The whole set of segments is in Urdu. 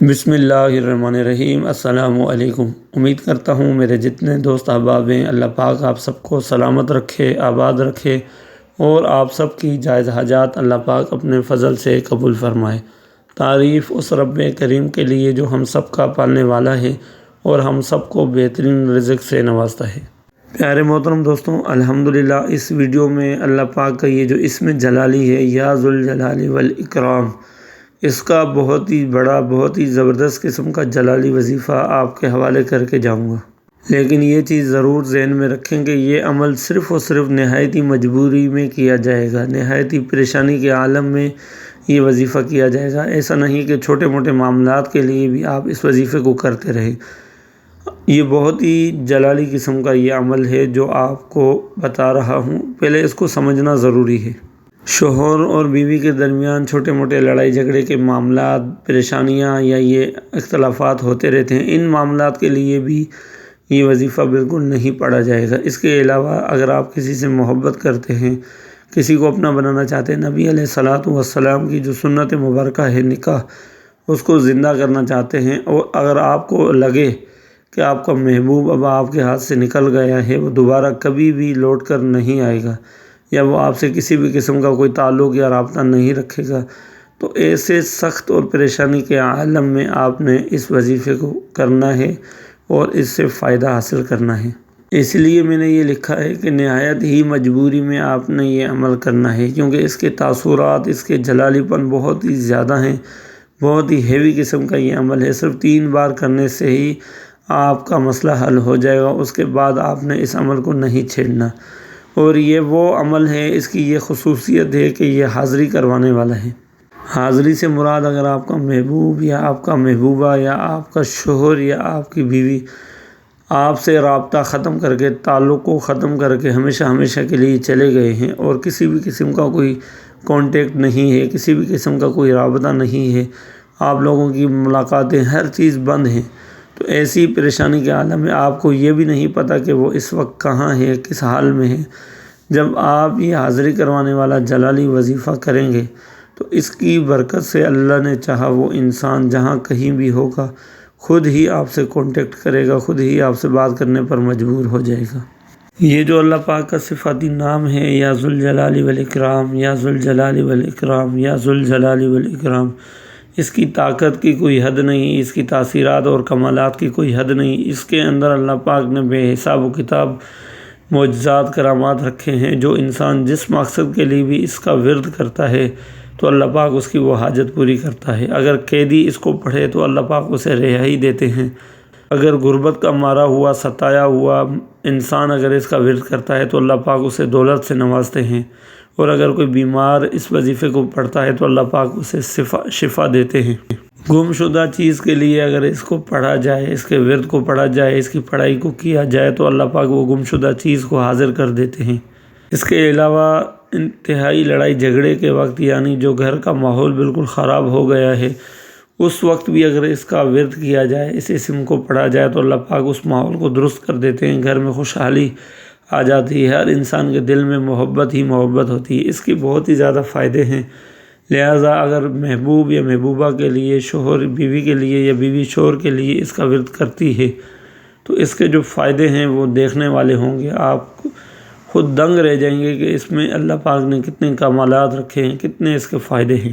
بسم اللہ الرحمن الرحیم۔ السلام علیکم۔ امید کرتا ہوں میرے جتنے دوست احباب ہیں اللہ پاک آپ سب کو سلامت رکھے، آباد رکھے اور آپ سب کی جائز حاجات اللہ پاک اپنے فضل سے قبول فرمائے۔ تعریف اس رب کریم کے لیے جو ہم سب کا پالنے والا ہے اور ہم سب کو بہترین رزق سے نوازتا ہے۔ پیارے محترم دوستوں، الحمدللہ اس ویڈیو میں اللہ پاک کا یہ جو اسم جلالی ہے یا ذوالجلال والاکرام، اس کا بہت ہی بڑا، بہت ہی زبردست قسم کا جلالی وظیفہ آپ کے حوالے کر کے جاؤں گا۔ لیکن یہ چیز ضرور ذہن میں رکھیں کہ یہ عمل صرف اور صرف نہایتی مجبوری میں کیا جائے گا، نہایتی پریشانی کے عالم میں یہ وظیفہ کیا جائے گا۔ ایسا نہیں کہ چھوٹے موٹے معاملات کے لیے بھی آپ اس وظیفے کو کرتے رہیں۔ یہ بہت ہی جلالی قسم کا یہ عمل ہے جو آپ کو بتا رہا ہوں، پہلے اس کو سمجھنا ضروری ہے۔ شوہر اور بیوی کے درمیان چھوٹے موٹے لڑائی جھگڑے کے معاملات، پریشانیاں یا یہ اختلافات ہوتے رہتے ہیں، ان معاملات کے لیے بھی یہ وظیفہ بالکل نہیں پڑھا جائے گا۔ اس کے علاوہ اگر آپ کسی سے محبت کرتے ہیں، کسی کو اپنا بنانا چاہتے ہیں، نبی علیہ الصلوۃ والسلام کی جو سنت مبارکہ ہے نکاح، اس کو زندہ کرنا چاہتے ہیں، اور اگر آپ کو لگے کہ آپ کا محبوب اب آپ کے ہاتھ سے نکل گیا ہے، وہ دوبارہ کبھی بھی لوٹ کر نہیں آئے گا، یا وہ آپ سے کسی بھی قسم کا کوئی تعلق یا رابطہ نہیں رکھے گا، تو ایسے سخت اور پریشانی کے عالم میں آپ نے اس وظیفے کو کرنا ہے اور اس سے فائدہ حاصل کرنا ہے۔ اس لیے میں نے یہ لکھا ہے کہ نہایت ہی مجبوری میں آپ نے یہ عمل کرنا ہے، کیونکہ اس کے تاثرات، اس کے جلالی پن بہت ہی زیادہ ہیں، بہت ہی ہیوی قسم کا یہ عمل ہے۔ صرف 3 بار کرنے سے ہی آپ کا مسئلہ حل ہو جائے گا، اس کے بعد آپ نے اس عمل کو نہیں چھیڑنا۔ اور یہ وہ عمل ہے، اس کی یہ خصوصیت ہے کہ یہ حاضری کروانے والا ہے۔ حاضری سے مراد اگر آپ کا محبوب یا آپ کا محبوبہ یا آپ کا شوہر یا آپ کی بیوی آپ سے رابطہ ختم کر کے، تعلق کو ختم کر کے ہمیشہ ہمیشہ کے لیے چلے گئے ہیں، اور کسی بھی قسم کا کوئی کانٹیکٹ نہیں ہے، کسی بھی قسم کا کوئی رابطہ نہیں ہے، آپ لوگوں کی ملاقاتیں ہر چیز بند ہیں، تو ایسی پریشانی کے عالم میں آپ کو یہ بھی نہیں پتہ کہ وہ اس وقت کہاں ہے، کس حال میں ہے۔ جب آپ یہ حاضری کروانے والا جلالی وظیفہ کریں گے تو اس کی برکت سے اللہ نے چاہا وہ انسان جہاں کہیں بھی ہوگا خود ہی آپ سے کانٹیکٹ کرے گا، خود ہی آپ سے بات کرنے پر مجبور ہو جائے گا۔ یہ جو اللہ پاک کا صفاتی نام ہے یا ذوالجلال والاکرام، یا ذوالجلال والاکرام، یا ذوالجلال والاکرام، اس کی طاقت کی کوئی حد نہیں، اس کی تاثیرات اور کمالات کی کوئی حد نہیں۔ اس کے اندر اللہ پاک نے بے حساب و کتاب معجزات، کرامات رکھے ہیں، جو انسان جس مقصد کے لیے بھی اس کا ورد کرتا ہے تو اللہ پاک اس کی وہ حاجت پوری کرتا ہے۔ اگر قیدی اس کو پڑھے تو اللہ پاک اسے رہائی دیتے ہیں۔ اگر غربت کا مارا ہوا، ستایا ہوا انسان اگر اس کا ورد کرتا ہے تو اللہ پاک اسے دولت سے نوازتے ہیں، اور اگر کوئی بیمار اس وظیفے کو پڑھتا ہے تو اللہ پاک اسے شفا دیتے ہیں۔ گم شدہ چیز کے لیے اگر اس کو پڑھا جائے، اس کے ورد کو پڑھا جائے، اس کی پڑھائی کو کیا جائے تو اللہ پاک وہ گم شدہ چیز کو حاضر کر دیتے ہیں۔ اس کے علاوہ انتہائی لڑائی جھگڑے کے وقت، یعنی جو گھر کا ماحول بالکل خراب ہو گیا ہے، اس وقت بھی اگر اس کا ورد کیا جائے، اس اسم کو پڑھا جائے تو اللہ پاک اس ماحول کو درست کر دیتے ہیں، گھر میں خوشحالی آ جاتی ہے، ہر انسان کے دل میں محبت ہی محبت ہوتی ہے۔ اس کی بہت ہی زیادہ فائدے ہیں، لہٰذا اگر محبوب یا محبوبہ کے لیے، شوہر بیوی کے لیے یا بیوی شوہر کے لیے اس کا ورد کرتی ہے تو اس کے جو فائدے ہیں وہ دیکھنے والے ہوں گے، آپ خود دنگ رہ جائیں گے کہ اس میں اللہ پاک نے کتنے کمالات رکھے ہیں، کتنے اس کے فائدے ہیں۔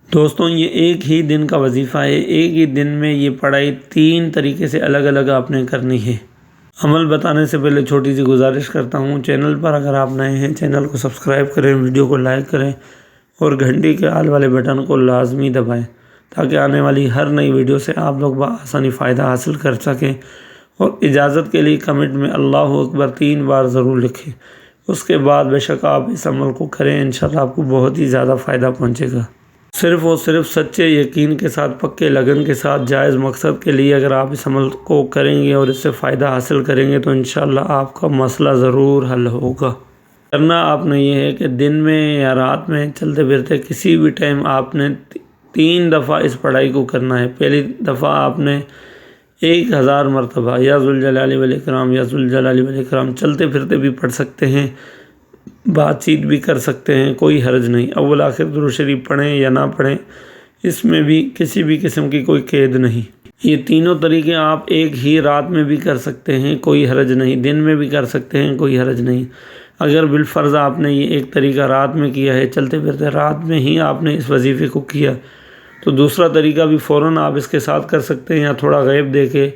دوستوں، یہ ایک ہی دن کا وظیفہ ہے، ایک ہی دن میں یہ پڑھائی 3 طریقے سے الگ الگ آپ نے کرنی ہے۔ عمل بتانے سے پہلے چھوٹی سی گزارش کرتا ہوں، چینل پر اگر آپ نئے ہیں چینل کو سبسکرائب کریں، ویڈیو کو لائک کریں اور گھنٹی کے آل والے بٹن کو لازمی دبائیں، تاکہ آنے والی ہر نئی ویڈیو سے آپ لوگ بآسانی فائدہ حاصل کر سکیں۔ اور اجازت کے لیے کمنٹ میں اللہ اکبر 3 بار ضرور لکھیں، اس کے بعد بے شک آپ اس عمل کو کریں، انشاءاللہ آپ کو بہت ہی زیادہ فائدہ پہنچے گا۔ صرف اور صرف سچے یقین کے ساتھ، پکے لگن کے ساتھ، جائز مقصد کے لیے اگر آپ اس عمل کو کریں گے اور اس سے فائدہ حاصل کریں گے تو انشاءاللہ آپ کا مسئلہ ضرور حل ہوگا۔ کرنا آپ نے یہ ہے کہ دن میں یا رات میں چلتے پھرتے کسی بھی ٹائم آپ نے 3 دفعہ اس پڑھائی کو کرنا ہے۔ پہلی دفعہ آپ نے 1000 مرتبہ یا ذوالجلال والاکرام، یا ذوالجلال والاکرام چلتے پھرتے بھی پڑھ سکتے ہیں، بات چیت بھی کر سکتے ہیں، کوئی حرج نہیں۔ اول آخر درود شریف پڑھیں یا نہ پڑھیں، اس میں بھی کسی بھی قسم کی کوئی قید نہیں۔ یہ تینوں طریقے آپ ایک ہی رات میں بھی کر سکتے ہیں، کوئی حرج نہیں، دن میں بھی کر سکتے ہیں، کوئی حرج نہیں۔ اگر بالفرض آپ نے یہ ایک طریقہ رات میں کیا ہے، چلتے پھرتے رات میں ہی آپ نے اس وظیفے کو کیا، تو دوسرا طریقہ بھی فوراً آپ اس کے ساتھ کر سکتے ہیں، یا تھوڑا غیب دے کے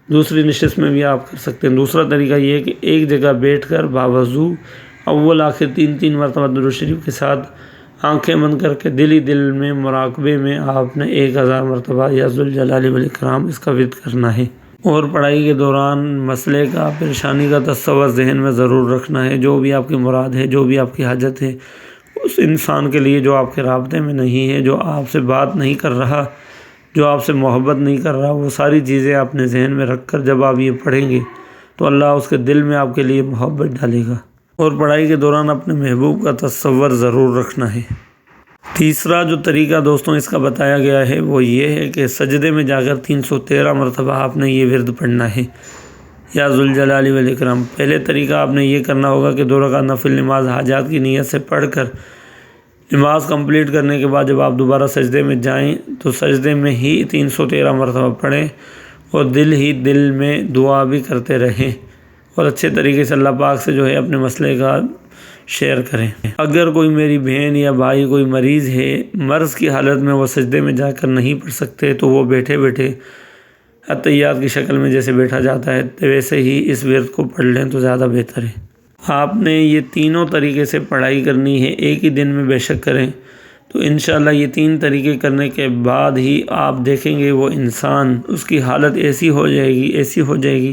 دوسری نشست میں بھی آپ کر سکتے ہیں۔ دوسرا طریقہ یہ ہے کہ ایک جگہ بیٹھ کر باوضو اول آخر 3 مرتبہ درود شریف کے ساتھ آنکھیں بند کر کے دل ہی دل میں مراقبے میں آپ نے 1000 مرتبہ یا ذوالجلال والاکرام اس کا ورد کرنا ہے۔ اور پڑھائی کے دوران مسئلے کا، پریشانی کا تصور ذہن میں ضرور رکھنا ہے۔ جو بھی آپ کی مراد ہے، جو بھی آپ کی حاجت ہے، اس انسان کے لیے جو آپ کے رابطے میں نہیں ہے، جو آپ سے بات نہیں کر رہا، جو آپ سے محبت نہیں کر رہا، وہ ساری چیزیں اپنے ذہن میں رکھ کر جب آپ یہ پڑھیں گے تو اللہ اس کے دل میں آپ کے لیے محبت ڈالے گا۔ اور پڑھائی کے دوران اپنے محبوب کا تصور ضرور رکھنا ہے۔ تیسرا جو طریقہ دوستوں اس کا بتایا گیا ہے وہ یہ ہے کہ سجدے میں جا کر 313 مرتبہ آپ نے یہ ورد پڑھنا ہے، یا ذوالجلال والاکرام۔ پہلے طریقہ آپ نے یہ کرنا ہوگا کہ 2 رکعت نفل نماز حاجات کی نیت سے پڑھ کر نماز کمپلیٹ کرنے کے بعد جب آپ دوبارہ سجدے میں جائیں تو سجدے میں ہی 313 مرتبہ پڑھیں، اور دل ہی دل میں دعا بھی کرتے رہیں، اور اچھے طریقے سے اللہ پاک سے جو ہے اپنے مسئلے کا شیئر کریں۔ اگر کوئی میری بہن یا بھائی کوئی مریض ہے، مرض کی حالت میں وہ سجدے میں جا کر نہیں پڑھ سکتے، تو وہ بیٹھے بیٹھے اتحیات کی شکل میں جیسے بیٹھا جاتا ہے ویسے ہی اس ورد کو پڑھ لیں تو زیادہ بہتر ہے۔ آپ نے یہ تینوں طریقے سے پڑھائی کرنی ہے، ایک ہی دن میں بے شک کریں، تو انشاءاللہ یہ 3 طریقے کرنے کے بعد ہی آپ دیکھیں گے وہ انسان، اس کی حالت ایسی ہو جائے گی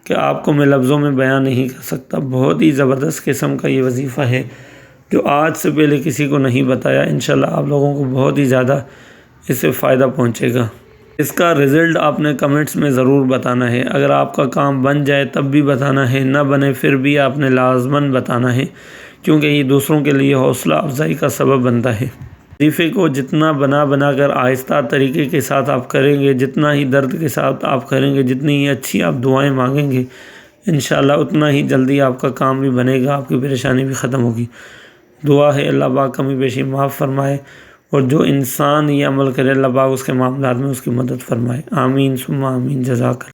کہ آپ کو میں لفظوں میں بیان نہیں کر سکتا۔ بہت ہی زبردست قسم کا یہ وظیفہ ہے جو آج سے پہلے کسی کو نہیں بتایا۔ انشاءاللہ آپ لوگوں کو بہت ہی زیادہ اس سے فائدہ پہنچے گا۔ اس کا رزلٹ آپ نے کمنٹس میں ضرور بتانا ہے۔ اگر آپ کا کام بن جائے تب بھی بتانا ہے، نہ بنے پھر بھی آپ نے لازماً بتانا ہے، کیونکہ یہ دوسروں کے لیے حوصلہ افزائی کا سبب بنتا ہے۔ وظیفے کو جتنا بنا کر آہستہ طریقے کے ساتھ آپ کریں گے، جتنا ہی درد کے ساتھ آپ کریں گے، جتنی ہی اچھی آپ دعائیں مانگیں گے، انشاءاللہ اتنا ہی جلدی آپ کا کام بھی بنے گا، آپ کی پریشانی بھی ختم ہوگی۔ دعا ہے اللہ پاک کمی بیشی معاف فرمائے، اور جو انسان یہ عمل کرے اللہ پاک اس کے معاملات میں اس کی مدد فرمائے۔ آمین ثم آمین۔ جزاک اللہ۔